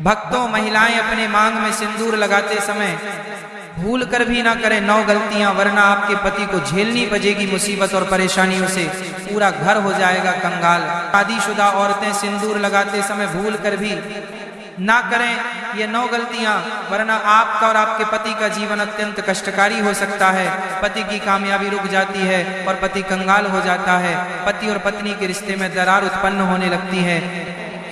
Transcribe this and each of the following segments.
भक्तों, महिलाएं अपने मांग में सिंदूर लगाते समय भूल कर भी ना करें 9 गलतियां, वरना आपके पति को झेलनी पड़ेगी मुसीबत और परेशानियों से, पूरा घर हो जाएगा कंगाल। शादीशुदा औरतें सिंदूर लगाते समय भूल कर भी ना करें ये 9 गलतियां, वरना आपका और आपके पति का जीवन अत्यंत कष्टकारी हो सकता है। पति की कामयाबी रुक जाती है और पति कंगाल हो जाता है। पति और पत्नी के रिश्ते में दरार उत्पन्न होने लगती है।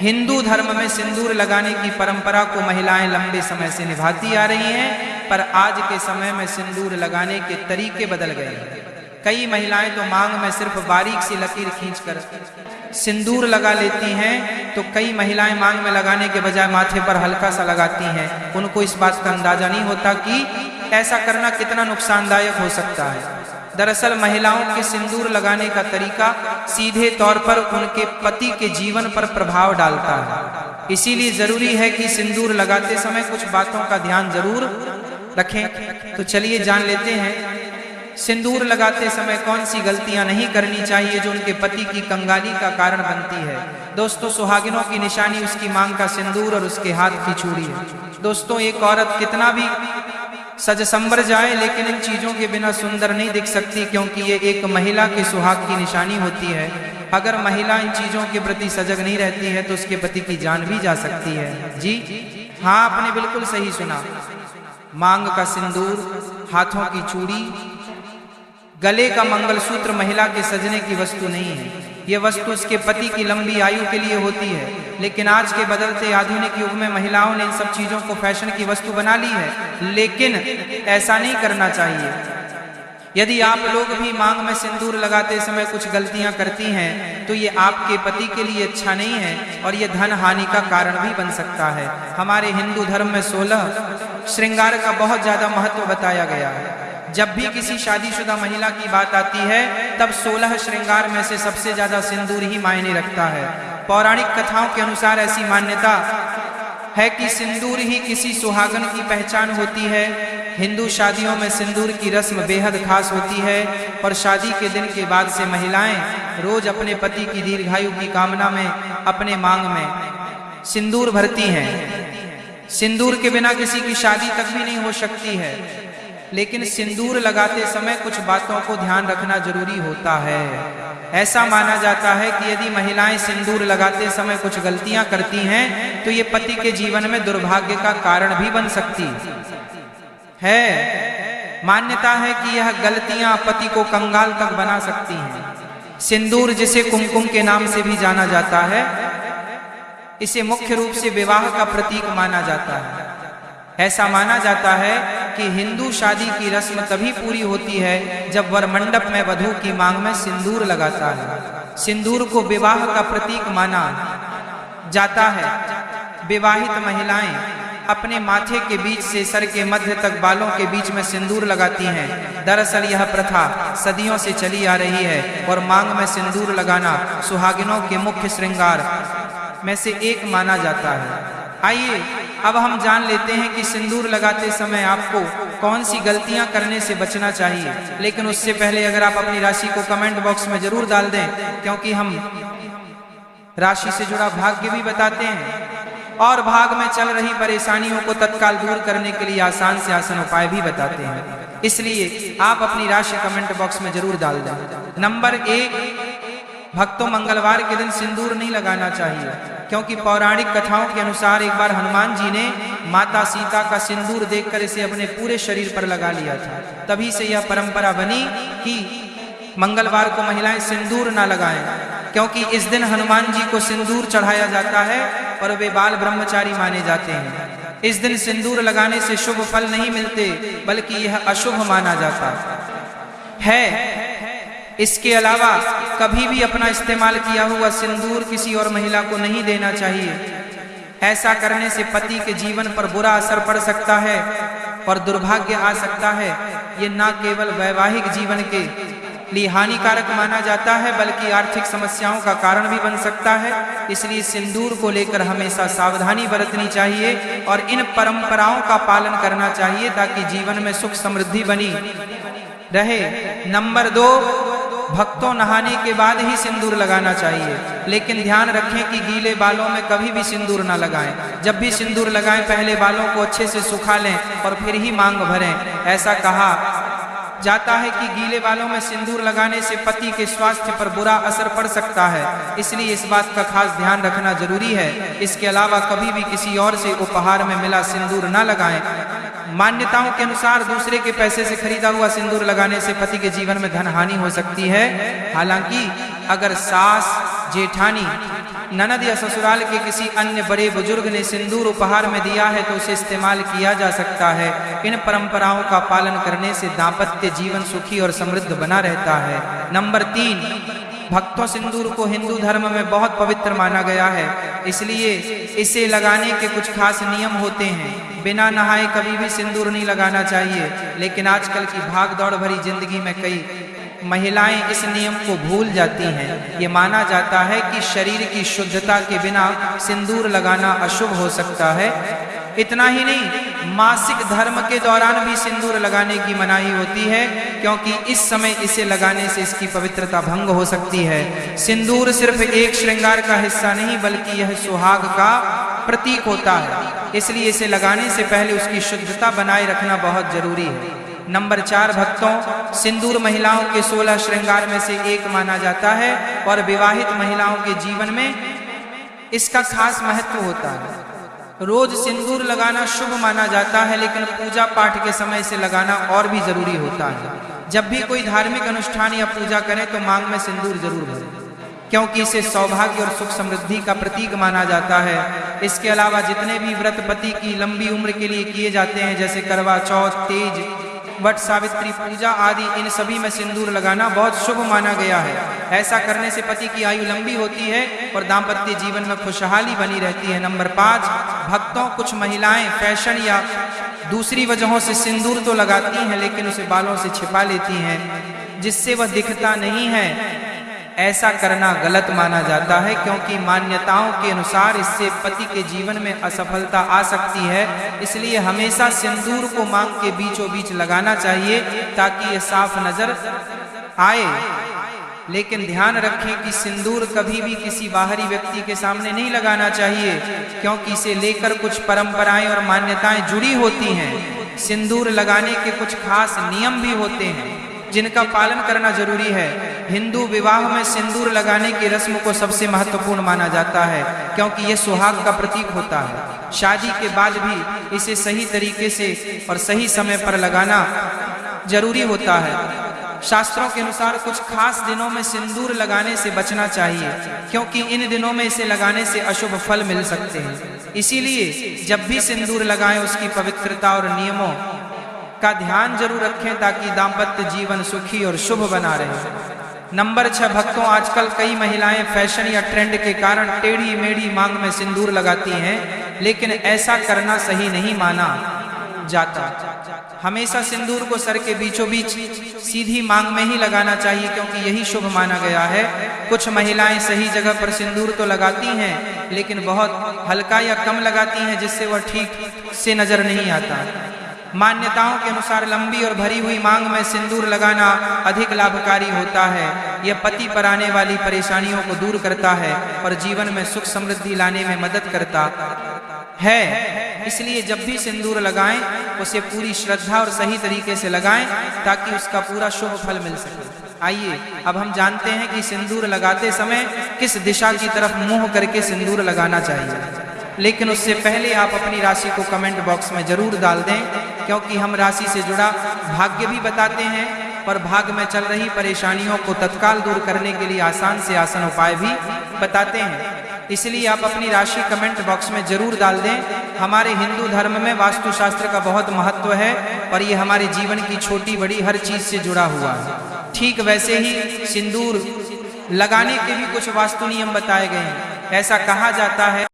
हिंदू धर्म में सिंदूर लगाने की परंपरा को महिलाएं लंबे समय से निभाती आ रही हैं, पर आज के समय में सिंदूर लगाने के तरीके बदल गए हैं। कई महिलाएं तो मांग में सिर्फ बारीक सी लकीर खींचकर सिंदूर लगा लेती हैं, तो कई महिलाएं मांग में लगाने के बजाय माथे पर हल्का सा लगाती हैं। उनको इस बात का अंदाजा नहीं होता कि ऐसा करना कितना नुकसानदायक हो सकता है। दरअसल महिलाओं के सिंदूर लगाने का तरीका सीधे तौर पर उनके पति के जीवन पर प्रभाव डालता है। इसीलिए जरूरी है कि सिंदूर लगाते समय कुछ बातों का ध्यान जरूर रखें। तो चलिए जान लेते हैं सिंदूर लगाते समय कौन सी गलतियां नहीं करनी चाहिए जो उनके पति की कंगाली का कारण बनती है। दोस्तों, सुहागिनों की निशानी उसकी मांग का सिंदूर और उसके हाथ की चूड़ी है। दोस्तों, एक औरत कितना भी सज संवर जाए लेकिन इन चीजों के बिना सुंदर नहीं दिख सकती, क्योंकि ये एक महिला के सुहाग की निशानी होती है। अगर महिला इन चीजों के प्रति सजग नहीं रहती है तो उसके पति की जान भी जा सकती है। जी हाँ, आपने बिल्कुल सही सुना। मांग का सिंदूर, हाथों की चूड़ी, गले का मंगलसूत्र महिला के सजने की वस्तु नहीं है। ये वस्तु उसके पति की लंबी आयु के लिए होती है। लेकिन आज के बदलते आधुनिक युग में महिलाओं ने इन सब चीजों को फैशन की वस्तु बना ली है, लेकिन ऐसा नहीं करना चाहिए। यदि आप लोग भी मांग में सिंदूर लगाते समय कुछ गलतियां करती हैं तो ये आपके पति के लिए अच्छा नहीं है और ये धन हानि का कारण भी बन सकता है। हमारे हिंदू धर्म में 16 श्रृंगार का बहुत ज्यादा महत्व बताया गया है। जब भी किसी शादीशुदा महिला की बात आती है तब 16 श्रृंगार में से सबसे ज्यादा सिंदूर ही मायने रखता है। पौराणिक कथाओं के अनुसार ऐसी मान्यता है कि सिंदूर ही किसी सुहागन की पहचान होती है। हिंदू शादियों में सिंदूर की रस्म बेहद खास होती है और शादी के दिन के बाद से महिलाएं रोज अपने पति की दीर्घायु की कामना में अपने मांग में सिंदूर भरती हैं। सिंदूर के बिना किसी की शादी तक भी नहीं हो सकती है, लेकिन सिंदूर लगाते समय कुछ बातों को ध्यान रखना जरूरी होता है। ऐसा माना जाता है कि यदि महिलाएं सिंदूर लगाते समय कुछ गलतियां करती हैं तो ये पति के जीवन में दुर्भाग्य का कारण भी बन सकती है। मान्यता है कि यह गलतियां पति को कंगाल तक बना सकती हैं। सिंदूर, जिसे कुमकुम के नाम से भी जाना जाता है, इसे मुख्य रूप से विवाह का प्रतीक माना जाता है। ऐसा माना जाता है कि हिंदू शादी की रस्म तभी पूरी होती है जब वर मंडप में वधू की मांग में सिंदूर लगाता है। सिंदूर को विवाह का प्रतीक माना जाता है। विवाहित महिलाएं अपने माथे के बीच से सर के मध्य तक बालों के बीच में सिंदूर लगाती हैं। दरअसल यह प्रथा सदियों से चली आ रही है और मांग में सिंदूर लगाना सुहागिनों के मुख्य श्रृंगार में से एक माना जाता है। आइए अब हम जान लेते हैं कि सिंदूर लगाते समय आपको कौन सी गलतियां करने से बचना चाहिए। लेकिन उससे पहले अगर आप अपनी राशि को कमेंट बॉक्स में जरूर डाल दें, क्योंकि हम राशि से जुड़ा भाग्य भी बताते हैं और भाग में चल रही परेशानियों को तत्काल दूर करने के लिए आसान से आसान उपाय भी बताते हैं। इसलिए आप अपनी राशि कमेंट बॉक्स में जरूर डाल दें। नंबर 1, भक्तों, मंगलवार के दिन सिंदूर नहीं लगाना चाहिए, क्योंकि पौराणिक कथाओं के अनुसार एक बार हनुमान जी ने माता सीता का सिंदूर देखकर इसे अपने पूरे शरीर पर लगा लिया था। तभी से यह परंपरा बनी कि मंगलवार को महिलाएं सिंदूर ना लगाएं, क्योंकि इस दिन हनुमान जी को सिंदूर चढ़ाया जाता है और वे बाल ब्रह्मचारी माने जाते हैं। इस दिन सिंदूर लगाने से शुभ फल नहीं मिलते, बल्कि यह अशुभ माना जाता है। इसके अलावा कभी भी अपना इस्तेमाल किया हुआ सिंदूर किसी और महिला को नहीं देना चाहिए। ऐसा करने से पति के जीवन पर बुरा असर पड़ सकता है और दुर्भाग्य आ सकता है। ये न केवल वैवाहिक जीवन के लिए हानिकारक माना जाता है, बल्कि आर्थिक समस्याओं का कारण भी बन सकता है। इसलिए सिंदूर को लेकर हमेशा सावधानी बरतनी चाहिए और इन परंपराओं का पालन करना चाहिए ताकि जीवन में सुख समृद्धि बनी रहे। नंबर 2, भक्तों नहाने के बाद ही सिंदूर लगाना चाहिए, लेकिन ध्यान रखें कि गीले बालों में कभी भी सिंदूर ना लगाएं। जब भी सिंदूर लगाएं पहले बालों को अच्छे से सुखा लें और फिर ही मांग भरें। ऐसा कहा जाता है कि गीले बालों में सिंदूर लगाने से पति के स्वास्थ्य पर बुरा असर पड़ सकता है, इसलिए इस बात का खास ध्यान रखना जरूरी है। इसके अलावा कभी भी किसी और से उपहार में मिला सिंदूर ना लगाएं। मान्यताओं के अनुसार दूसरे के पैसे से खरीदा हुआ सिंदूर लगाने से पति के जीवन में धन हानि हो सकती है। हालांकि अगर सास, जेठानी, ननद या ससुराल के किसी अन्य बड़े बुजुर्ग ने सिंदूर उपहार में दिया है तो उसे इस्तेमाल किया जा सकता है। इन परंपराओं का पालन करने से दाम्पत्य जीवन सुखी और समृद्ध बना रहता है। नंबर 3, भक्तों सिंदूर को हिंदू धर्म में बहुत पवित्र माना गया है, इसलिए इसे लगाने के कुछ खास नियम होते हैं। बिना नहाए कभी भी सिंदूर नहीं लगाना चाहिए, लेकिन आजकल की भाग दौड़ भरी जिंदगी में कई महिलाएं इस नियम को भूल जाती हैं। ये माना जाता है कि शरीर की शुद्धता के बिना सिंदूर लगाना अशुभ हो सकता है। इतना ही नहीं, मासिक धर्म के दौरान भी सिंदूर लगाने की मनाही होती है, क्योंकि इस समय इसे लगाने से इसकी पवित्रता भंग हो सकती है। सिंदूर सिर्फ एक श्रृंगार का हिस्सा नहीं बल्कि यह सुहाग का प्रतीक होता है, इसलिए इसे लगाने से पहले उसकी शुद्धता बनाए रखना बहुत जरूरी है। नंबर 4, भक्तों सिंदूर महिलाओं के 16 श्रृंगार में से एक माना जाता है और विवाहित महिलाओं के जीवन में इसका खास महत्व होता है। रोज सिंदूर लगाना शुभ माना जाता है, लेकिन पूजा पाठ के समय इसे लगाना और भी जरूरी होता है। जब भी कोई धार्मिक अनुष्ठान या पूजा करें तो मांग में सिंदूर जरूर भरें, क्योंकि इसे सौभाग्य और सुख समृद्धि का प्रतीक माना जाता है। इसके अलावा जितने भी व्रत पति की लंबी उम्र के लिए किए जाते हैं, जैसे करवा चौथ, तीज, वट सावित्री पूजा आदि, इन सभी में सिंदूर लगाना बहुत शुभ माना गया है। ऐसा करने से पति की आयु लंबी होती है और दाम्पत्य जीवन में खुशहाली बनी रहती है। नंबर 5, भक्तों कुछ महिलाएं फैशन या दूसरी वजहों से सिंदूर तो लगाती हैं, लेकिन उसे बालों से छिपा लेती हैं, जिससे वह दिखता नहीं है। ऐसा करना गलत माना जाता है, क्योंकि मान्यताओं के अनुसार इससे पति के जीवन में असफलता आ सकती है। इसलिए हमेशा सिंदूर को मांग के बीचों बीच लगाना चाहिए ताकि ये साफ नजर आए। लेकिन ध्यान रखें कि सिंदूर कभी भी किसी बाहरी व्यक्ति के सामने नहीं लगाना चाहिए, क्योंकि इसे लेकर कुछ परंपराएं और मान्यताएं जुड़ी होती हैं। सिंदूर लगाने के कुछ खास नियम भी होते हैं जिनका पालन करना जरूरी है। हिंदू विवाह में सिंदूर लगाने की रस्म को सबसे महत्वपूर्ण माना जाता है, क्योंकि यह सुहाग का प्रतीक होता है। शादी के बाद भी इसे सही तरीके से और सही समय पर लगाना जरूरी होता है। शास्त्रों के अनुसार कुछ खास दिनों में सिंदूर लगाने से बचना चाहिए, क्योंकि इन दिनों में इसे लगाने से अशुभ फल मिल सकते हैं। इसीलिए जब भी सिंदूर लगाएं उसकी पवित्रता और नियमों का ध्यान जरूर रखें ताकि दाम्पत्य जीवन सुखी और शुभ बना रहे। नंबर 6, भक्तों आजकल कई महिलाएं फैशन या ट्रेंड के कारण टेढ़ी मेढ़ी मांग में सिंदूर लगाती हैं, लेकिन ऐसा करना सही नहीं माना जाता। हमेशा सिंदूर को सर के बीचों बीच सीधी मांग में ही लगाना चाहिए, क्योंकि यही शुभ माना गया है। कुछ महिलाएं सही जगह पर सिंदूर तो लगाती हैं, लेकिन बहुत हल्का या कम लगाती हैं, जिससे वह ठीक से नजर नहीं आता। मान्यताओं के अनुसार लंबी और भरी हुई मांग में सिंदूर लगाना अधिक लाभकारी होता है। यह पति पर आने वाली परेशानियों को दूर करता है और जीवन में सुख समृद्धि लाने में मदद करता है। इसलिए जब भी सिंदूर लगाएं उसे पूरी श्रद्धा और सही तरीके से लगाएं ताकि उसका पूरा शुभ फल मिल सके। आइए अब हम जानते हैं कि सिंदूर लगाते समय किस दिशा की तरफ मुंह करके सिंदूर लगाना चाहिए। लेकिन उससे पहले आप अपनी राशि को कमेंट बॉक्स में जरूर डाल दें, क्योंकि हम राशि से जुड़ा भाग्य भी बताते हैं और भाग्य में चल रही परेशानियों को तत्काल दूर करने के लिए आसान से आसान उपाय भी बताते हैं। इसलिए आप अपनी राशि कमेंट बॉक्स में जरूर डाल दें। हमारे हिंदू धर्म में वास्तु शास्त्र का बहुत महत्व है और ये हमारे जीवन की छोटी बड़ी हर चीज से जुड़ा हुआ है। ठीक वैसे ही सिंदूर लगाने के भी कुछ वास्तु नियम बताए गए हैं। ऐसा कहा जाता है